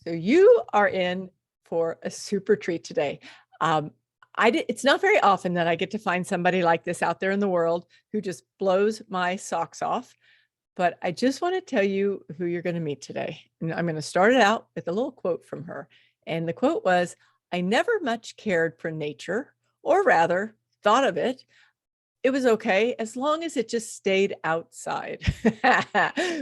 So you are in for a super treat today. It's not very often that I get to find somebody like this out there in the world who just blows my socks off. But I just want to tell you who you're going to meet today. And I'm going to start it out with a little quote from her. And the quote was, "I never much cared for nature, or rather thought of it. It was okay as long as it just stayed outside,"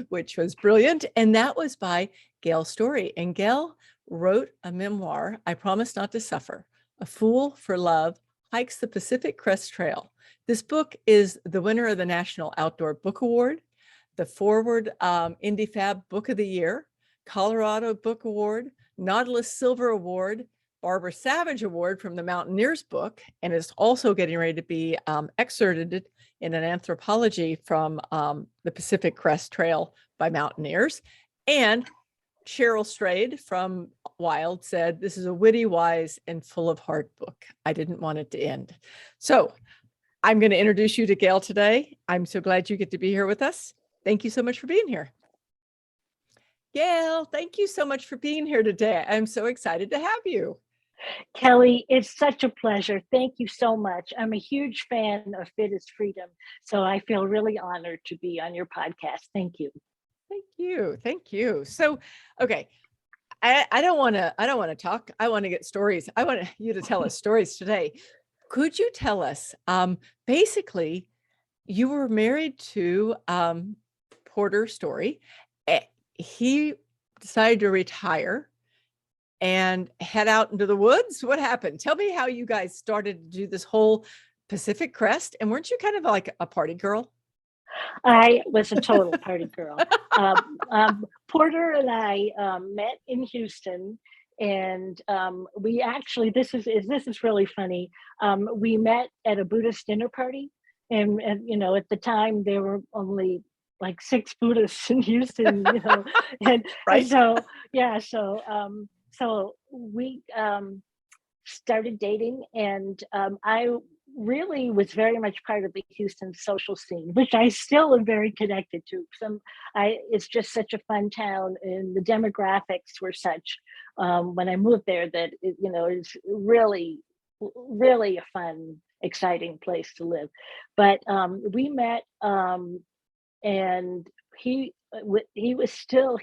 which was brilliant. And that was by Gail Storey. And Gail wrote a memoir, I Promise Not to Suffer. A Fool for Love Hikes the Pacific Crest Trail. This book is the winner of the National Outdoor Book Award, the Foreword IndieFab Book of the Year, Colorado Book Award, Nautilus Silver Award, Barbara Savage Award from the Mountaineers book, and is also getting ready to be excerpted in an anthology from the Pacific Crest Trail by Mountaineers. And Cheryl Strayed from Wild said, "This is a witty, wise, and full of heart book. I didn't want it to end." So I'm going to introduce you to Gail today. I'm so glad you get to be here with us. Thank you so much for being here. Gail, thank you so much for being here today. I'm so excited to have you. Kelly, it's such a pleasure. Thank you so much. I'm a huge fan of Fit is Freedom, so I feel really honored to be on your podcast. Thank you. Thank you. Thank you. So, okay, I don't want to talk. I want to get stories. I want you to tell us stories today. Could you tell us, basically, you were married to Porter Storey. He decided to retire and head out into the woods. What happened? Tell me how you guys started to do this whole Pacific Crest. And weren't you kind of like a party girl? I was a total party girl. Porter and I met in Houston, and we actually, this is really funny. We met at a Buddhist dinner party, and you know, at the time there were only like 6 Buddhists in Houston, you know, and, Right. and so yeah, so we started dating, and I really was very much part of the Houston social scene, which I still am very connected to. It's just such a fun town, and the demographics were such when I moved there that it's really, really a fun, exciting place to live. But we met, and he was still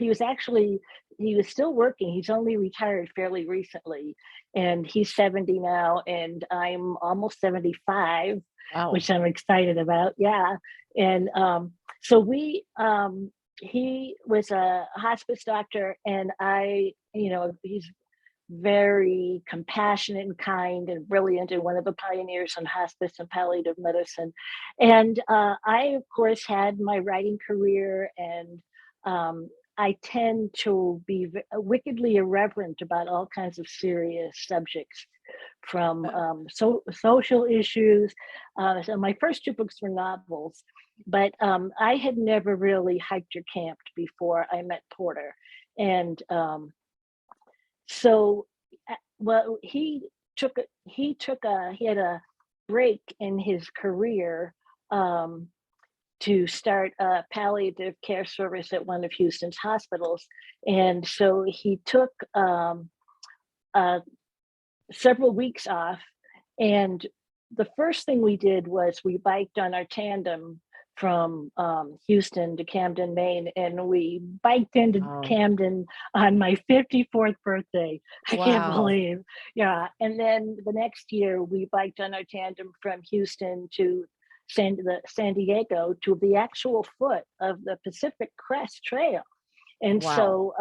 working. He's only retired fairly recently, and he's 70 now, and I'm almost 75. Wow. Which I'm excited about. Yeah. And so he was a hospice doctor, and he's very compassionate and kind and brilliant, and one of the pioneers on hospice and palliative medicine. And I, of course, had my writing career, and I tend to be wickedly irreverent about all kinds of serious subjects, from social issues. So my first 2 books were novels, but I had never really hiked or camped before I met Porter. And so, well, he had a break in his career to start a palliative care service at one of Houston's hospitals. And so he took several weeks off. And the first thing we did was we biked on our tandem from Houston to Camden, Maine, and we biked into Camden on my 54th birthday. I can't believe. Yeah. And then the next year we biked on our tandem from Houston to San Diego, to the actual foot of the Pacific Crest Trail. And so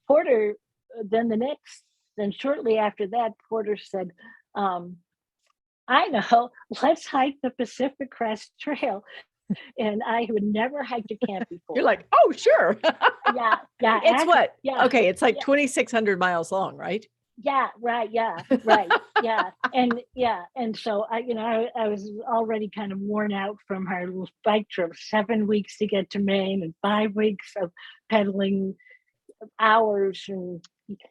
Porter, then shortly after that, Porter said, I know, let's hike the Pacific Crest Trail. And I had never hiked a camp before. You're like, oh, sure. Yeah. It's what? Yeah. Okay, it's like 2,600 miles long, right? Yeah, right. Yeah, right. Yeah. And so I was already kind of worn out from our little bike trip, 7 weeks to get to Maine and 5 weeks of pedaling hours. And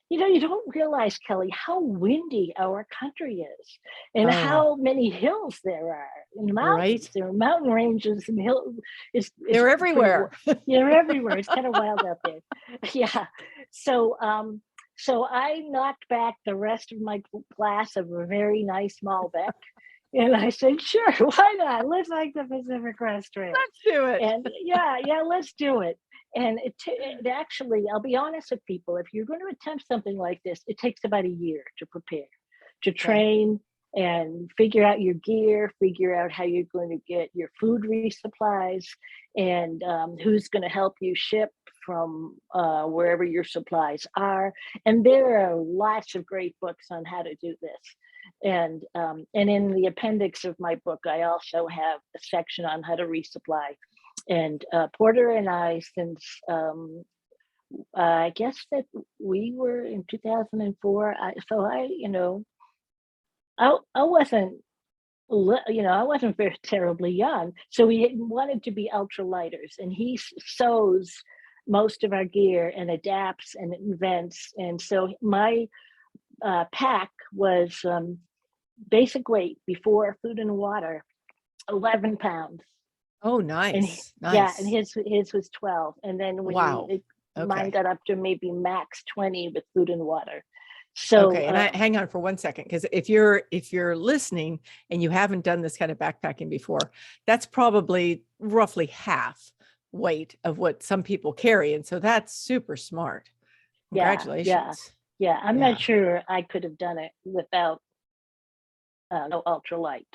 you don't realize, Kelly, how windy our country is, and how many hills there are, and mountains. Right. There are mountain ranges and hills. They're everywhere. They're everywhere. It's kind of wild out there. Yeah. So I knocked back the rest of my glass of a very nice Malbec. And I said, sure, why not? Let's hike the Pacific Crest Trail. Let's do it. And yeah, let's do it. And it actually, I'll be honest with people, if you're going to attempt something like this, it takes about a year to prepare, to train and figure out your gear, figure out how you're going to get your food resupplies, and who's going to help you ship from wherever your supplies are. And there are lots of great books on how to do this. And in the appendix of my book, I also have a section on how to resupply. And Porter and I, since I guess that we were in 2004, I wasn't, I wasn't very terribly young. So we wanted to be ultralighters, and he sews most of our gear and adapts and invents. And so my pack was basic weight before food and water, 11 pounds. Oh, And nice. yeah, and his was 12. And then Wow. mine got up to maybe max 20 with food and water. So okay, and hang on for 1 second, because if you're listening and you haven't done this kind of backpacking before, that's probably roughly half weight of what some people carry, and so that's super smart. Congratulations. Yeah, I'm not sure I could have done it without no ultralight.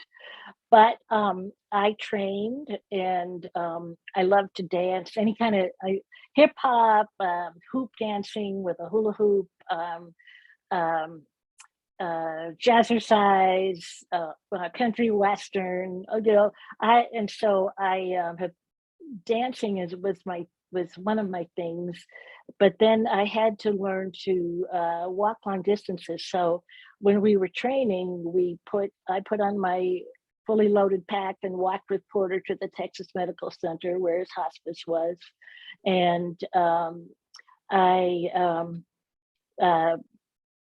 But I trained, and I love to dance, any kind of hip hop, hoop dancing with a hula hoop, jazzercise, country western. I have dancing was one of my things, but then I had to learn to walk long distances. So when we were training, I put on my fully loaded pack and walked with Porter to the Texas Medical Center where his hospice was, and I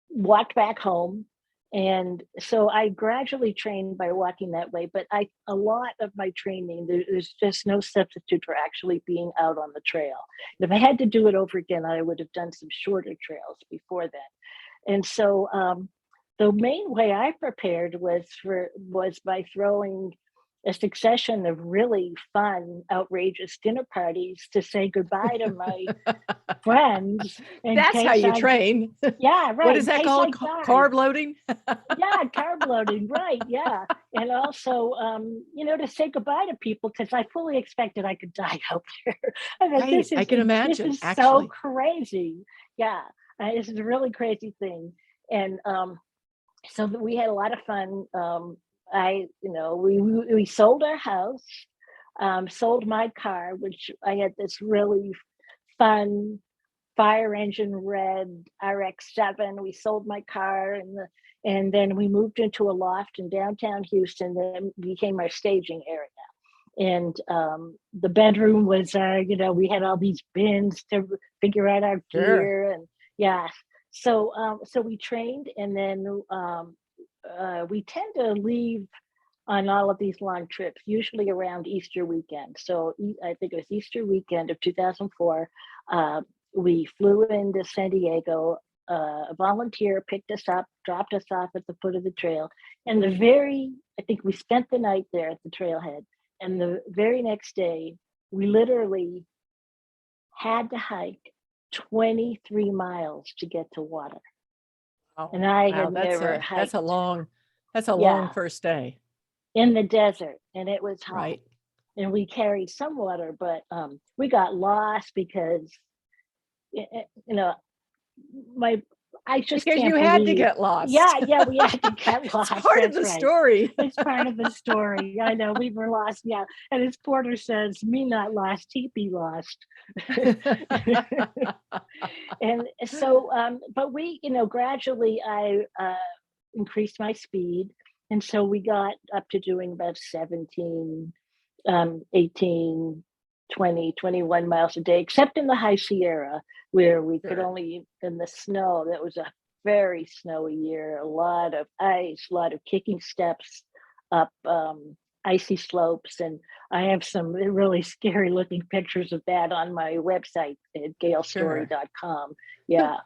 walked back home. And so I gradually trained by walking that way, but a lot of my training, there's just no substitute for actually being out on the trail. And if I had to do it over again, I would have done some shorter trails before then. And so the main way I prepared was by throwing a succession of really fun, outrageous dinner parties to say goodbye to my friends. That's how you train. Yeah, right. What is that called? Carb loading? Yeah, carb loading, right, yeah. And also, to say goodbye to people, because I fully expected I could die out there. I can imagine, this is actually. so crazy. Yeah, this is a really crazy thing. And so we had a lot of fun. We sold our house, sold my car, which I had this really fun fire engine red RX-7. We sold my car, and then we moved into a loft in downtown Houston that became our staging area. And the bedroom was, we had all these bins to figure out our gear, and yeah. So we trained, and then we tend to leave on all of these long trips, usually around Easter weekend. So I think it was Easter weekend of 2004. We flew into San Diego. A volunteer picked us up, dropped us off at the foot of the trail. And I think we spent the night there at the trailhead. And the very next day, we literally had to hike 23 miles to get to water. Oh, and I had never hiked. That's a long first day. In the desert, and it was hot. Right. And we carried some water, but we got lost because, Because you had to get lost. Yeah, we had to get lost. It's part of the story. It's part of the story. I know, we were lost, yeah. And as Porter says, me not lost, he be lost. And so, but we, gradually I increased my speed. And so we got up to doing about 17, 18, 20, 21 miles a day, except in the High Sierra, where we could only, in the snow, that was a very snowy year, a lot of ice, a lot of kicking steps up icy slopes. And I have some really scary looking pictures of that on my website at gailstory.com. Yeah.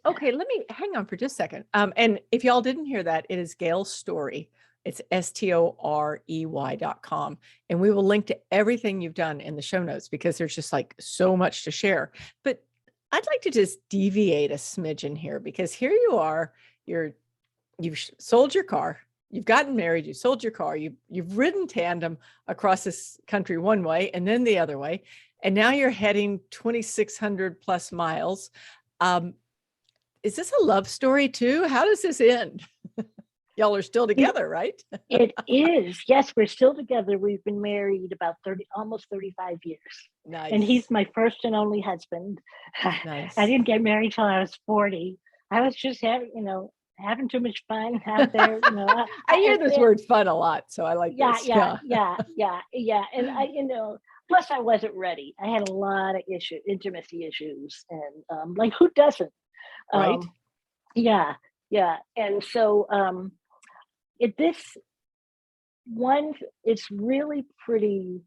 Okay, let me hang on for just a second. And if y'all didn't hear that, it is Gail Storey. It's STOREY.com. And we will link to everything you've done in the show notes because there's just like so much to share. But I'd like to just deviate a smidgen here because here you are, you've sold your car, you've gotten married, you sold your car, you've ridden tandem across this country one way and then the other way. And now you're heading 2,600 plus miles. Is this a love story too? How does this end? Y'all are still together, right? It is. Yes, we're still together. We've been married about almost 35 years. Nice. And he's my first and only husband. Nice. I didn't get married till I was 40. I was just having too much fun out there. I hear this word fun a lot, so I like this. Yeah. And plus I wasn't ready. I had a lot of intimacy issues, and like who doesn't? Right. Yeah. And so it's really pretty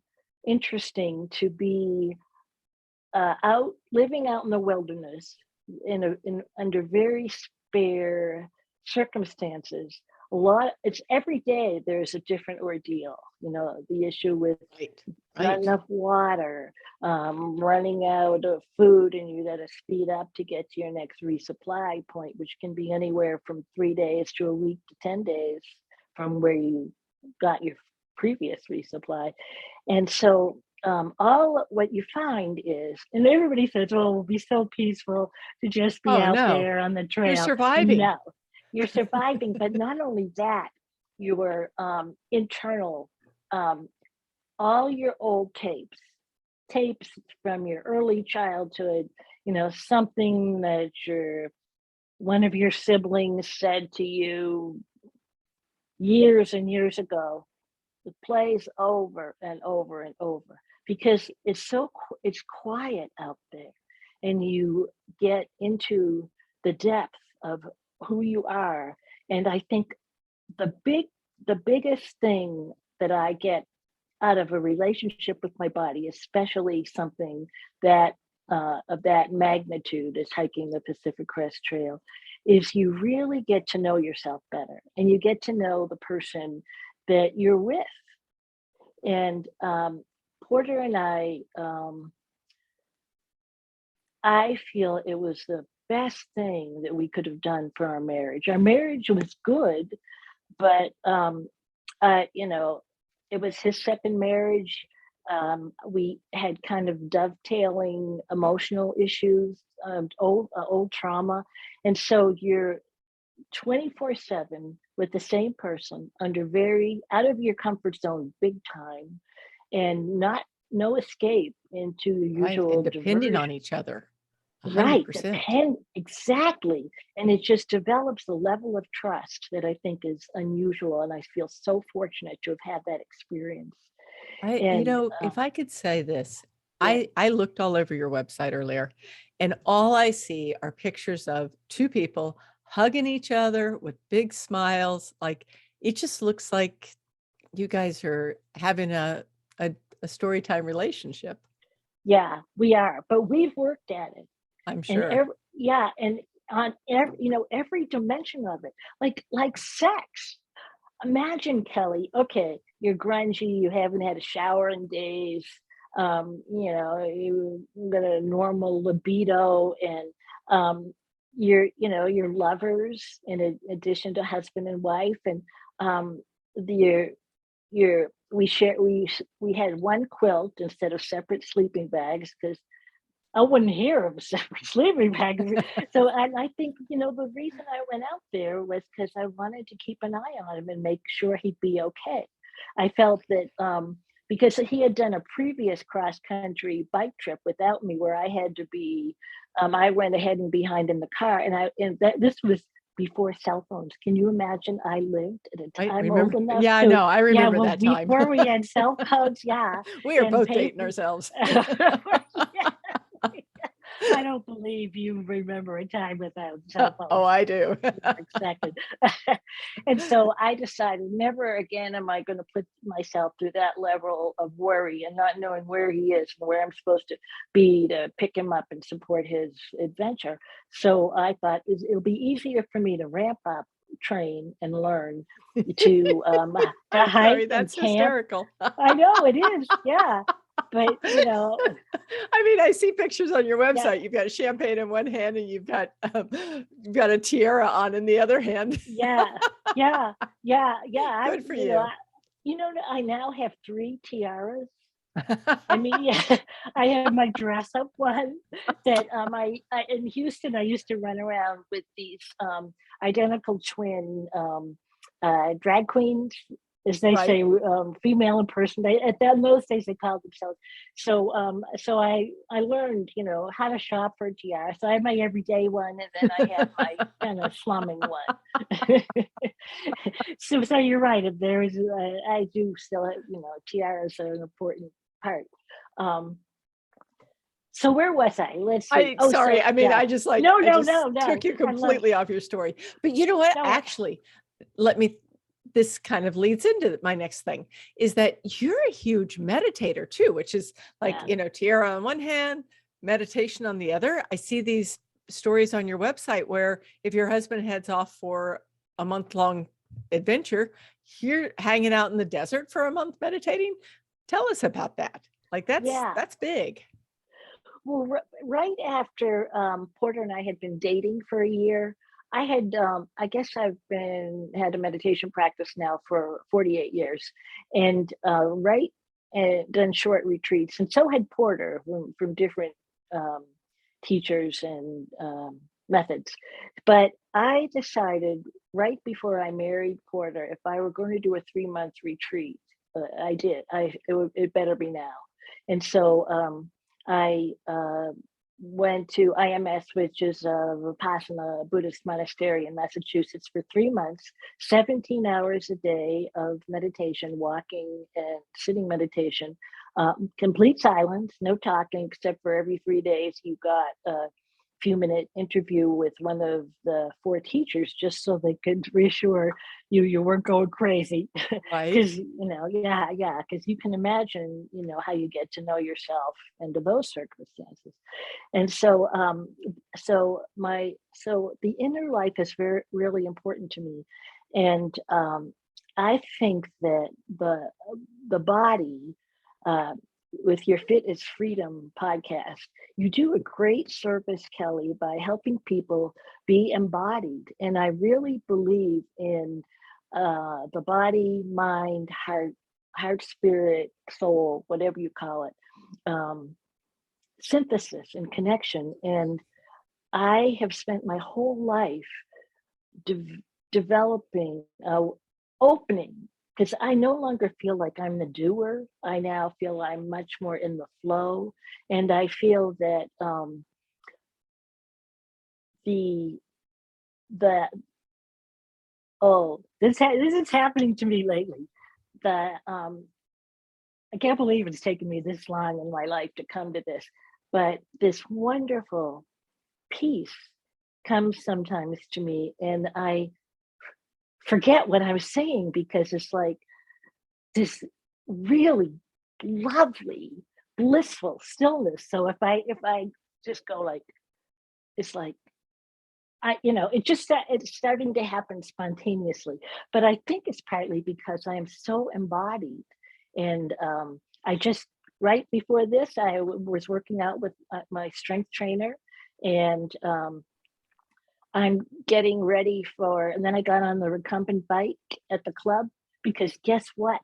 interesting to be living out in the wilderness under very spare circumstances. It's every day there's a different ordeal. The issue with not enough water, running out of food, and you got to speed up to get to your next resupply point, which can be anywhere from 3 days to a week to 10 days from where you got your previous resupply. And so all what you find is, and everybody says, "Oh, it'll be so peaceful to just be out there on the trail." You're surviving. No, you're surviving, but not only that, your internal, all your old tapes from your early childhood, something that one of your siblings said to you years and years ago, it plays over and over and over because it's quiet out there, and you get into the depth of who you are. And I think the biggest thing that I get out of a relationship with my body, especially something that of that magnitude as hiking the Pacific Crest Trail, is you really get to know yourself better, and you get to know the person that you're with. And Porter and I feel it was the best thing that we could have done for our marriage. Our marriage was good, but it was his second marriage. We had kind of dovetailing emotional issues, old trauma. And so you're 24/7 with the same person under out of your comfort zone, big time, and no escape into usual and depending on each other. 100%. Right. Exactly. And it just develops a level of trust that I think is unusual. And I feel so fortunate to have had that experience. If I could say this, I looked all over your website earlier, and all I see are pictures of two people hugging each other with big smiles. Like, it just looks like you guys are having a story time relationship. Yeah, we are, but we've worked at it. I'm sure. And on every dimension of it, like sex. Imagine, Kelly, okay, you're grungy, you haven't had a shower in days, you got a normal libido, and you're lovers in addition to husband and wife, and we had one quilt instead of separate sleeping bags because I wouldn't hear of a separate sleeping bag. So I think, the reason I went out there was because I wanted to keep an eye on him and make sure he'd be okay. I felt that because he had done a previous cross-country bike trip without me where I had to be, I went ahead and behind in the car, this was before cell phones. Can you imagine? I lived at a time old enough. Yeah, I know. I remember that time. Before we had cell phones, yeah. We are both dating ourselves. I don't don't believe you remember a time without cell phones. Oh, I do. Expected. And so I decided never again am I going to put myself through that level of worry and not knowing where he is and where I'm supposed to be to pick him up and support his adventure. So I thought it'll be easier for me to ramp up, train, and learn to I'm hike sorry, and that's camp. hysterical. I know it is, yeah. But I mean, I see pictures on your yeah, website. You've got champagne in one hand and you've got a tiara on in the other hand. yeah, yeah, yeah. Good for you. I now have 3 tiaras. I mean, yeah, I have my dress up one that I in Houston I used to run around with these identical twin drag queens, as they Right. say, female impersonate. In those days they called themselves. So I learned how to shop for a tiara. So I have my everyday one, and then I have my kind of slumming one. So you're right. If there is, I do still have, tiaras are an important part. Um, so where was I? Let's see. Oh, sorry. So I mean, yeah. I just No, I no, just no, no. took you I love completely off your story. But you know what? no. Actually, this kind of leads into my next thing is that you're a huge meditator too, which is like, Yeah, tiara on one hand, meditation on the other. I see these stories on your website where if your husband heads off for a month-long adventure, you're hanging out in the desert for a month meditating. Tell us about that. Like yeah. that's big. Well, right after Porter and I had been dating for a year, I had, I guess I've had a meditation practice now for 48 years, and done short retreats, and so had Porter from different um, teachers and methods. But I decided right before I married Porter, if I were going to do a 3-month retreat, I did. It better be now, and so. I went to IMS, which is a Vipassana Buddhist monastery in Massachusetts for 3 months, 17 hours a day of meditation, walking and sitting meditation, complete silence, no talking, except for every 3 days you got a few-minute interview with one of the 4 teachers, just so they could reassure you weren't going crazy. Right. Because yeah, because you can imagine how you get to know yourself under those circumstances. And so the inner life is really important to me. And I think that the body, uh, with your Fit is Freedom podcast, you do a great service, Kelly, by helping people be embodied. And I really believe in the body, mind, heart, spirit, soul, whatever you call it, synthesis and connection. And I have spent my whole life developing, opening, because I no longer feel like I'm the doer. I now feel I'm much more in the flow. And I feel that the, the, this is happening to me lately. The, I can't believe it's taken me this long in my life to come to this, but this wonderful peace comes sometimes to me, and I forget what I was saying because it's like this really lovely, blissful stillness. So if I just go like, it's like it's starting to happen spontaneously. But I think it's partly because I am so embodied, and I just right before this was working out with my strength trainer, and I'm getting ready and then I got on the recumbent bike at the club because guess what?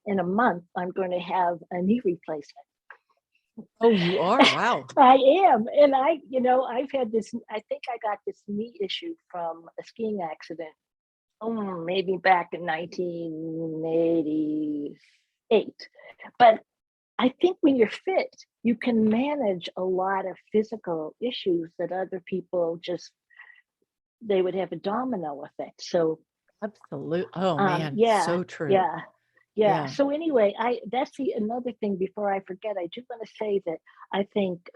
In a month, I'm going to have a knee replacement. Oh, you are? Wow. I am. And I've had this, I think I got this knee issue from a skiing accident, maybe back in 1988. But I think when you're fit, you can manage a lot of physical issues that other people they would have a domino effect. So, Absolutely. Oh man, yeah, so true. yeah, yeah. Yeah. So anyway, that's another thing before I forget. I do want to say that I think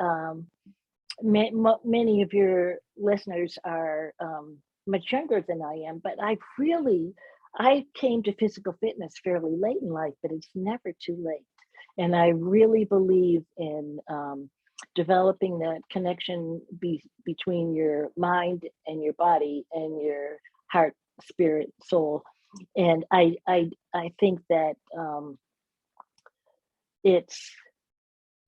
many of your listeners are much younger than I am, but I came to physical fitness fairly late in life, but it's never too late. And I really believe in developing that connection between your mind and your body and your heart, spirit, soul. And I think that it's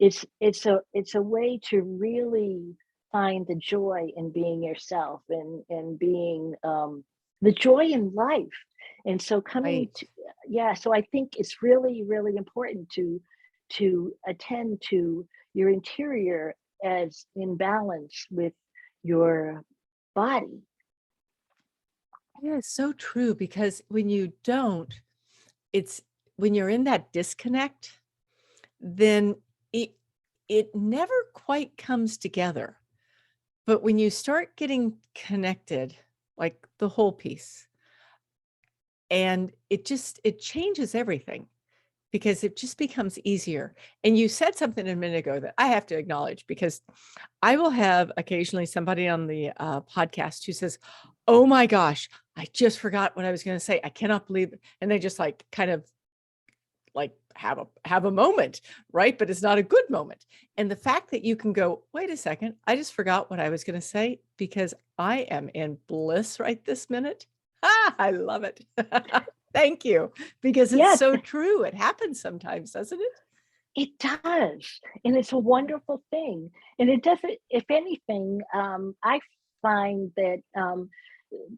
it's a way to really find the joy in being yourself and being the joy in life. And so coming Right. to yeah, so I think it's really, really important to attend to your interior as in balance with your body. Yeah, it's so true because when you don't, it's when you're in that disconnect, then it it never quite comes together. But when you start getting connected, like the whole piece, and it changes everything because it just becomes easier. And you said something a minute ago that I have to acknowledge because I will have occasionally somebody on the podcast who says, "Oh my gosh, I just forgot what I was going to say. I cannot believe it." And they just like kind of like have a moment, right? But it's not a good moment. And the fact that you can go, "Wait a second, I just forgot what I was going to say because I am in bliss right this minute." Ah, I love it. Thank you. Because it's Yes, so true. It happens sometimes, doesn't it? it does, and it's a wonderful thing. And it doesn't, if anything, I find that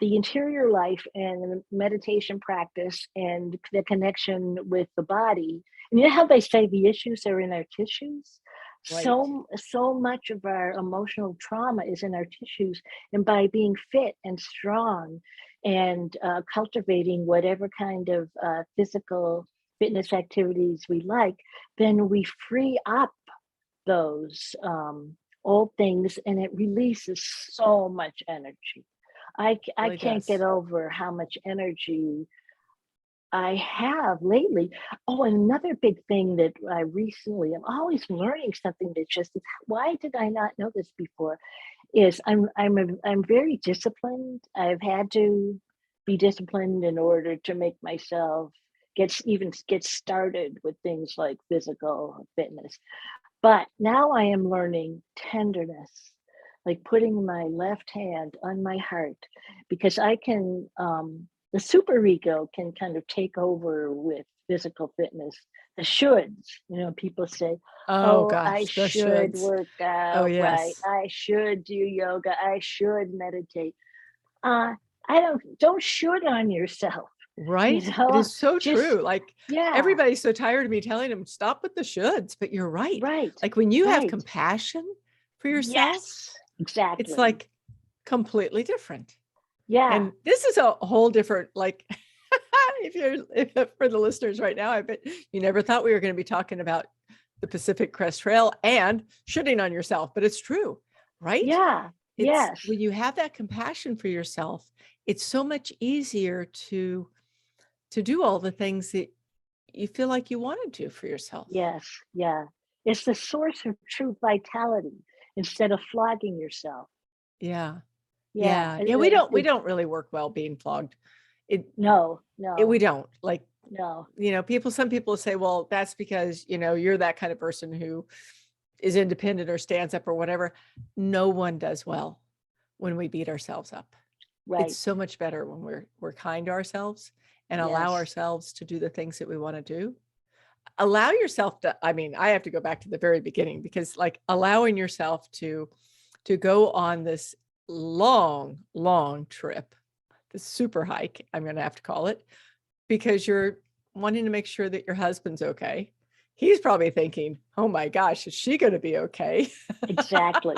the interior life and the meditation practice and the connection with the body, and you know how they say the issues are in our tissues? Right. So much of our emotional trauma is in our tissues. And by being fit and strong and cultivating whatever kind of physical fitness activities we like, then we free up those old things and it releases so much energy. I Really can't get does. over how much energy I have lately. Oh, and another big thing that I recently, I'm always learning something that just, why did I not know this before? Is I'm very disciplined. I've had to be disciplined in order to make myself get started with things like physical fitness. But now I am learning tenderness, like putting my left hand on my heart, because I can, the super ego can kind of take over with physical fitness. The shoulds, people say, Oh oh, I gosh, the should shoulds. work Oh out, right? yes. I should do yoga. I should meditate. Uh, I don't should on yourself, you Right? It know, is so just, true. Like yeah, everybody's so tired of me telling them stop with the shoulds, but you're right. right, Like when you have right. compassion for yourself, Yes, it's exactly. like completely different. Yeah. And this is a whole different, like, if for the listeners right now, I bet you never thought we were going to be talking about the Pacific Crest Trail and shitting on yourself, but it's true, right? Yeah. It's Yes. when you have that compassion for yourself, it's so much easier to do all the things that you feel like you want to do for yourself. Yes. Yeah. It's the source of true vitality instead of flogging yourself. Yeah. Yeah. Yeah. Yeah. We don't really work well being flogged. It, No, we no, don't like, no. some people say, well, that's because, you're that kind of person who is independent or stands up or whatever. No one does well when we beat ourselves up. It's Right. so much better when we're kind to ourselves and allow Yes. ourselves to do the things that we want to do. Allow yourself to, I mean, I have to go back to the very beginning because like allowing yourself to go on this long, long trip, the super hike, I'm going to have to call it, because you're wanting to make sure that your husband's okay. He's probably thinking, "Oh my gosh, is she going to be okay?" Exactly.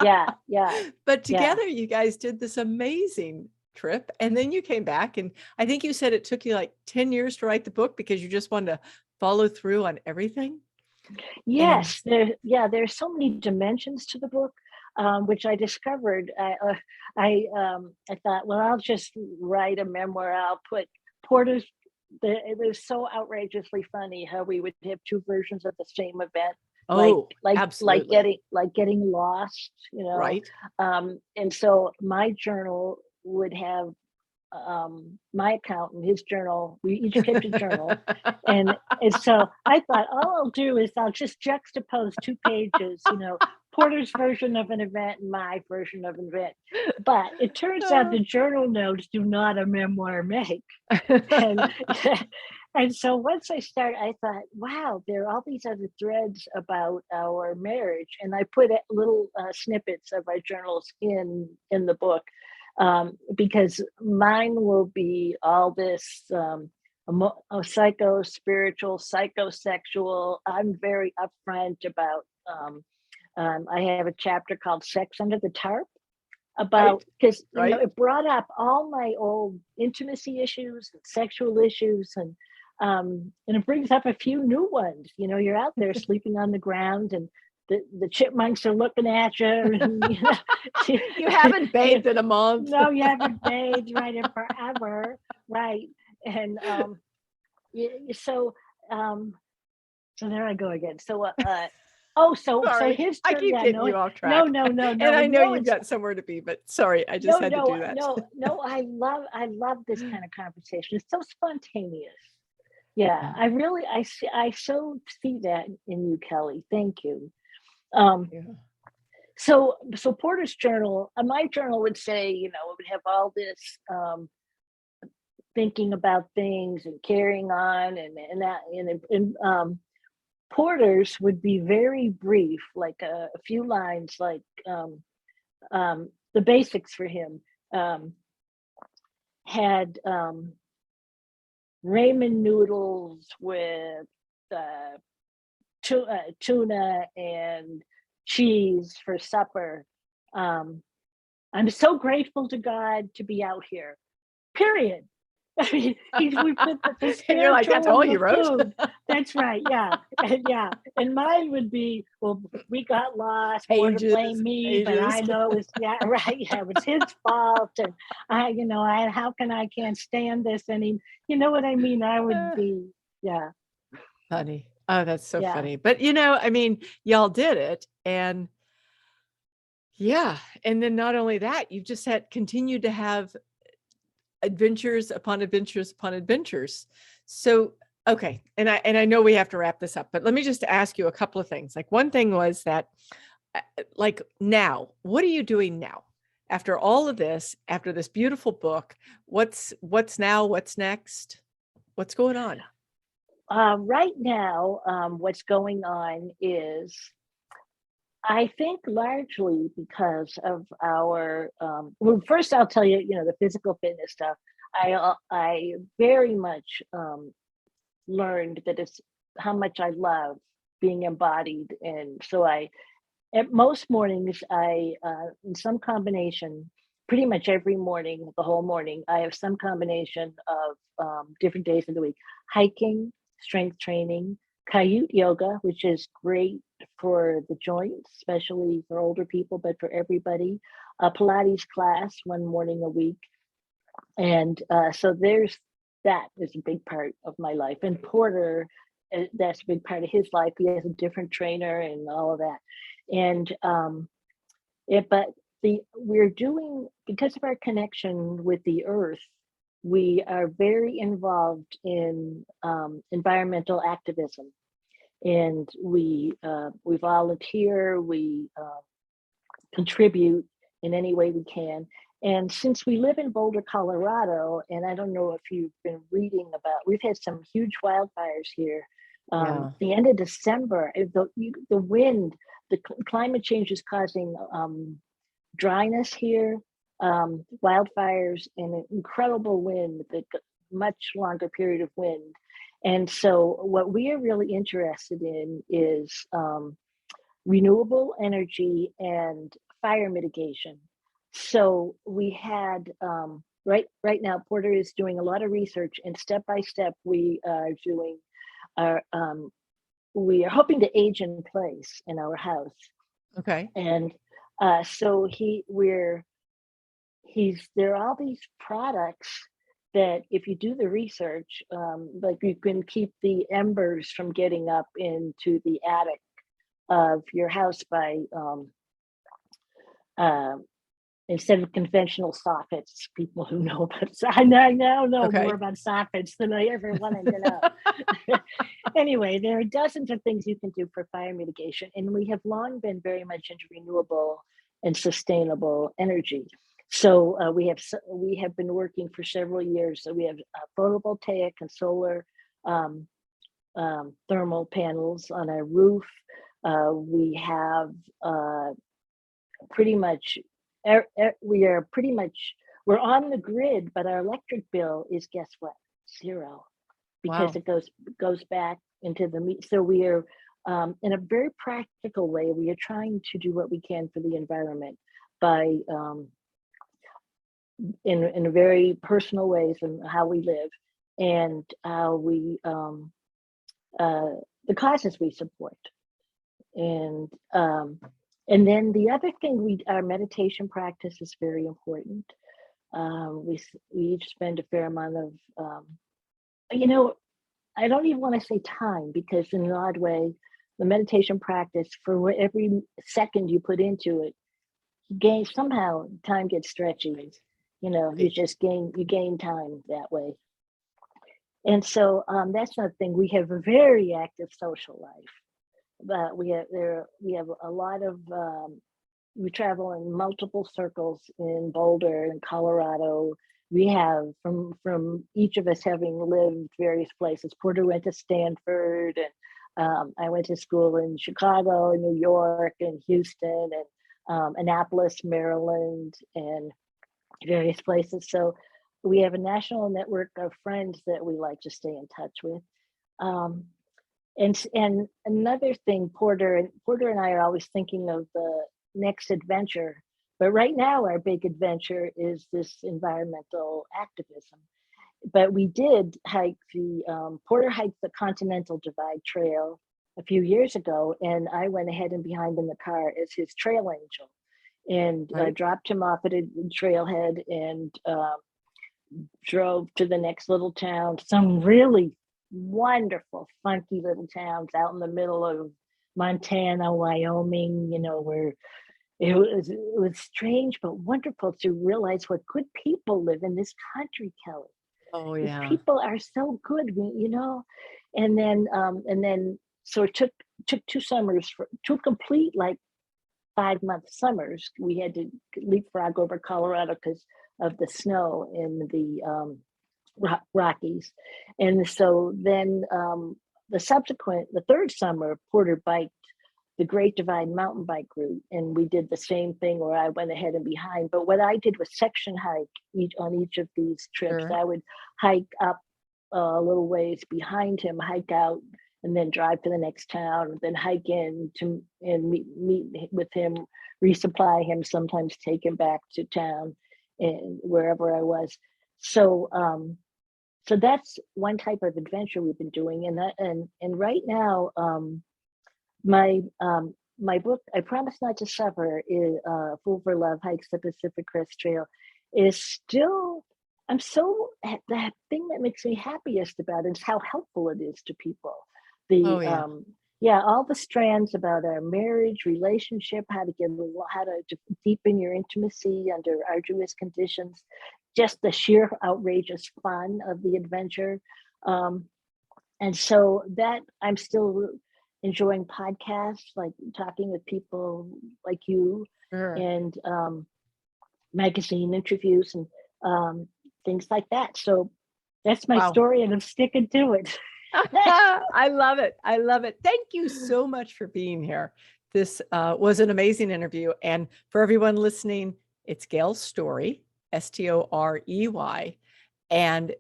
Yeah. Yeah. But Yeah. together you guys did this amazing trip and then you came back and I think you said it took you like 10 years to write the book because you just wanted to follow through on everything. And Yes. There's so many dimensions to the book, which I discovered. I thought, well, I'll just write a memoir. I'll put Porter's. It was so outrageously funny how we would have two versions of the same event Oh, like absolutely. getting lost, Right. and so my journal would have my accountant, his journal, we each kept a journal. And so I thought, all I'll do is I'll just juxtapose 2 pages, Porter's version of an event and my version of an event. But it turns out the journal notes do not a memoir make. And and so once I started, I thought, wow, there are all these other threads about our marriage. And I put little snippets of our journals in the book, because mine will be all this psycho spiritual, psychosexual. I'm very upfront about. I have a chapter called "Sex Under the Tarp" Right. about, because Right. it brought up all my old intimacy issues and sexual issues, and it brings up a few new ones. You're out there sleeping on the ground, and the chipmunks are looking at you. And, You haven't bathed in a month. no, you haven't bathed right in forever, right? And so so there I go again. So Sorry. his I turn. keep Yeah, getting no, you off no, track. no, no, And no, I know no. you've It's got somewhere to be, but sorry, I just no, had to do no, that. no. I love this kind of conversation. It's so spontaneous. Yeah, Yeah. I so see that in you, Kelly. Thank you. Um, Yeah. so Porter's journal, my journal would say, it would have all this thinking about things and carrying on, and that, and Porter's would be very brief, like a few lines, like the basics for him. Had ramen noodles with uh, tuna and cheese for supper. Um, I'm so grateful to God to be out here. Period. I mean, we put the And you're like, spiritual that's all in you the wrote? food. That's right. Yeah. And yeah. And mine would be, well, we got lost. Porter Pages blamed and me, but I pages. know it was, yeah, right. Yeah, it was his fault. And how can I can't stand this? And you know what I mean? I would be, yeah, Funny. Oh, that's so yeah. funny. But I mean, y'all did it. And yeah. And then not only that, you've just continued to have adventures upon adventures upon adventures. So, okay. And I know we have to wrap this up, but let me just ask you a couple of things. Like, one thing was that, like, now, what are you doing now? After all of this, after this beautiful book, what's now? What's next? What's going on? Right now, what's going on is, I think, largely because of our, well, first I'll tell you, the physical fitness stuff. I very much learned that it's how much I love being embodied. And so at most mornings, in some combination, pretty much every morning, the whole morning, I have some combination of different days of the week: hiking, strength training, Kayut yoga, which is great for the joints, especially for older people, but for everybody. A Pilates class 1 morning a week. And so that is a big part of my life. And Porter, that's a big part of his life. He has a different trainer and all of that. And but we're doing, because of our connection with the earth, we are very involved in environmental activism, and we volunteer, we contribute in any way we can. And since we live in Boulder, Colorado, and I don't know if you've been reading about, we've had some huge wildfires here. Yeah. The end of December, the wind, the climate change is causing dryness here, wildfires, and an incredible wind, the much longer period of wind. And so what we are really interested in is renewable energy and fire mitigation. So we had, right now, Porter is doing a lot of research, and step by step we are doing our, we are hoping to age in place in our house. Okay. And so there are all these products that, if you do the research, like, you can keep the embers from getting up into the attic of your house by uh, instead of conventional soffits. People who know about I now know more Okay. about soffits than I ever wanted to know. Anyway, there are dozens of things you can do for fire mitigation, and we have long been very much into renewable and sustainable energy. So we have been working for several years. So we have photovoltaic and solar um, thermal panels on our roof. We have pretty much we are pretty much we're on the grid, but our electric bill is, guess what, zero, because Wow. it goes back into the meat. So we are in a very practical way, we are trying to do what we can for the environment by in very personal ways and how we live and how we the causes we support. And and then the other thing, our meditation practice is very important. We each spend a fair amount of you know, I don't even want to say time, because in an odd way, the meditation practice, for every second you put into it, you gain, somehow time gets stretchy. You know, Right. you gain time that way. And so that's another thing. We have a very active social life, but we have a lot of we travel in multiple circles in Boulder and Colorado. We have from each of us having lived various places. Porter went to Stanford, and I went to school in Chicago, and New York, and Houston, and Annapolis, Maryland, and various places. So we have a national network of friends that we like to stay in touch with. Um, and another thing, Porter and I are always thinking of the next adventure. But right now, our big adventure is this environmental activism. But we did hike Porter hiked the Continental Divide Trail a few years ago, and I went ahead and behind in the car as his trail angel, and Right. dropped him off at a trailhead and drove to the next little town. Some really wonderful, funky little towns out in the middle of Montana, Wyoming, you know, where it was strange but wonderful to realize what good people live in this country, Kelly. Oh, These yeah. people are so good, you know. And then so it took 2 summers for 2 complete, like, 5-month summers. We had to leapfrog over Colorado because of the snow in the Rockies. And so then the third summer, Porter biked the Great Divide mountain bike route. And we did the same thing where I went ahead and behind. But what I did was section hike on each of these trips. Sure. I would hike up a little ways behind him, hike out, and then drive to the next town, then hike in to and meet with him, resupply him, sometimes take him back to town and wherever I was. So so that's one type of adventure we've been doing. And right now, my my book, I Promise Not to Suffer, is Fool for Love Hikes the Pacific Crest Trail, is still, the thing that makes me happiest about it is how helpful it is to people. Oh, The yeah. Yeah, all the strands about our marriage, relationship, how to deepen your intimacy under arduous conditions, just the sheer outrageous fun of the adventure. Um, and so that I'm still enjoying podcasts, like talking with people like you, Sure. and magazine interviews, and things like that. So that's my Wow. story, and I'm sticking to it. I love it. I love it. Thank you so much for being here. This was an amazing interview. And for everyone listening, it's Gail Storey, Storey, and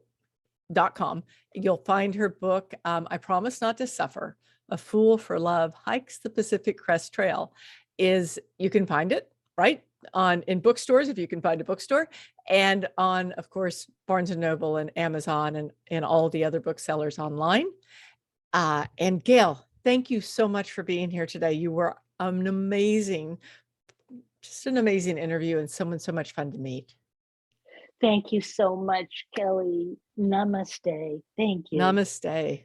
.com. You'll find her book, I Promise Not to Suffer, A Fool for Love Hikes the Pacific Crest Trail. You can find it, right, in bookstores, if you can find a bookstore, and on, of course, Barnes and Noble and Amazon and all the other booksellers online. And Gail, thank you so much for being here today. You were just an amazing interview, and someone so much fun to meet. Thank you so much, Kelly. Namaste. Thank you. Namaste.